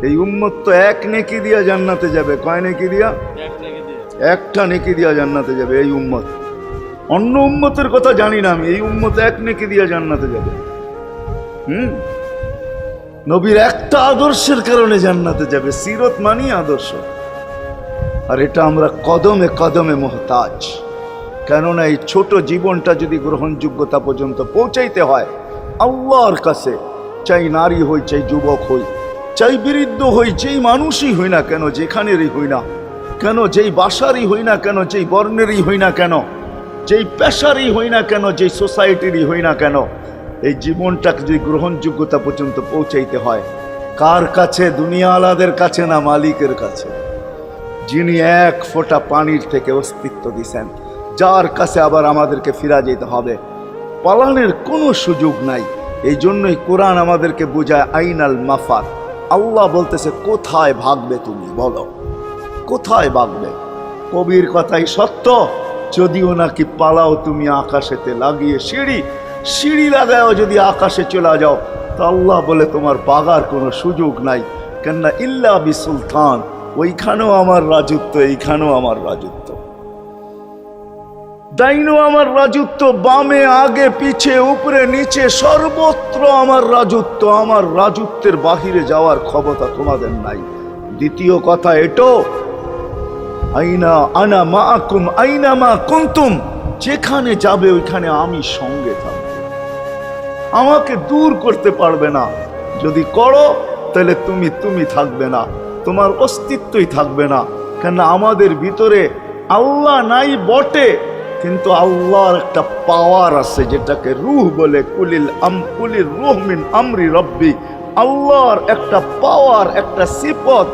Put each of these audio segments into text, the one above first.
এই উম্মত তো এক নেকি দিয়া জান্নাতে যাবে। কয় নেকি দিয়া? একটা নেকি দিয়া জান্নাতে যাবে এই উম্মত। অন্য উম্মতের কথা জানি না আমি, এই উম্মত এক নেকি দিয়া জান্নাতে যাবে। নবীর একটা আদর্শের কারণে জান্নাতে যাবে। সিরত মানি আদর্শ, আর এটা আমরা কদমে কদমে মুহতাজ। কেননা এই ছোট জীবনটা যদি গ্রহণযোগ্যতা পর্যন্ত পৌঁছাইতে হয় আল্লাহর কাছে, চাই নারী হই, চাই যুবক হই, চাই বৃদ্ধ হই, যেই মানুষই হই না কেন, যেখানেরই হই না কেন, যেই বাসারই হই না কেন, যেই বর্ণেরই হই না কেন, যেই পেশারই হই না কেন, যেই সোসাইটিরই হই না কেন, এই জীবনটাকে যদি গ্রহণযোগ্যতা পর্যন্ত পৌঁছাইতে হয় কার কাছে? দুনিয়াওয়ালাদের কাছে না, মালিকের কাছে, যিনি এক ফোঁটা পানির থেকে অস্তিত্ব দিছেন, যার কাছে আবার আমাদেরকে ফিরা যেতে হবে। পালানের কোনো সুযোগ নাই। এই জন্যই কোরআন আমাদেরকে বোঝায় আইনাল মাফার। আল্লাহ বলতেছে কোথায় ভাগবে তুমি, বলো কোথায় ভাগবে? কবির কথাই সত্য, যদিও নাকি পালাও তুমি আকাশেতে লাগিয়ে সিঁড়ি, সিঁড়ি লাগাও যদি আকাশে চলে যাও, তো আল্লাহ বলে তোমার বাগার কোনো সুযোগ নাই। কেননা ইল্লা বি সুলতান, ওইখানেও আমার রাজত্ব, এইখানেও আমার রাজত্ব, ডাইনো আমার রাজত্ব, বামে আগে পিছে উপরে নিচে সর্বত্র আমার রাজত্ব। আমার রাজত্বের বাহিরে যাওয়ার ক্ষমতা তোমাদের নাই। দ্বিতীয় কথা এটো, আইনা আনা মাআকুম আইনা মা কুনতুম, যেখানে যাবে ওইখানে আমি সঙ্গে থাকব, আমাকে দূর করতে পারবে না। যদি করো তাহলে তুমি থাকবে না, তোমার অস্তিত্বই থাকবে না। কেন আমাদের ভিতরে আল্লাহ নাই বটে, কিন্তু আল্লাহর একটা পাওয়ার আছে যেটাকে রূহ বলে। কুলির রূহ মিন আমরি রব্বি, আল্লাহর একটা পাওয়ার, একটা সিফত,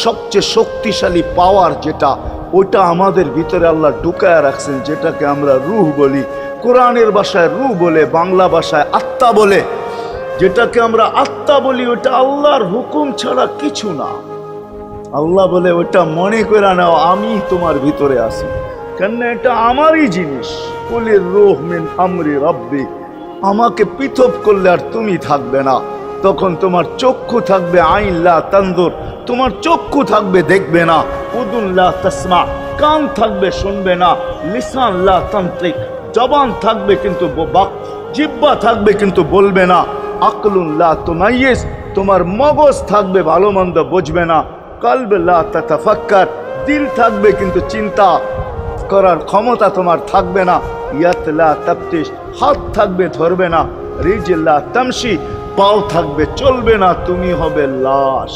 সবচেয়ে শক্তিশালী পাওয়ার যেটা, ওটা আমাদের ভিতরে আল্লাহ ঢুকায় রাখছেন, যেটাকে আমরা রূহ বলি। কোরআনের ভাষায় রূহ বলে, বাংলা ভাষায় আত্মা বলে। যেটাকে আমরা আত্মা বলি ওটা আল্লাহর হুকুম ছাড়া কিছু না। আল্লাহ বলে ওটা মনে করে নাও আমি তোমার ভিতরে আছি, কেন এটা আমারই জিনিস। কুলির রূহ মিন আমরি রব্বি, আমাকে পৃথক করলে আর তুমি থাকবে না। তখন তোমার চক্ষু থাকবে আইন লা তানজুর, তোমার চক্ষু থাকবে দেখবে না। উদুন লা তাসমা, কান থাকবে শুনবে না। লিসান লা তান্তিক, জবান থাকবে কিন্তু জিহ্বা থাকবে কিন্তু বলবে না। আকলুন লা তুমাইয়িজ, তোমার মগজ থাকবে ভালো মন্দ বুঝবে না। কলব লা তাতাফাক্কার, দিল থাকবে কিন্তু চিন্তা করার ক্ষমতা তোমার থাকবে না। ইয়াত লা তাফতিশ, হাত থাকবে ধরবে না। রিজল লা তামশি, পাও থাকবে চলবে না। তুমি হবে লাশ।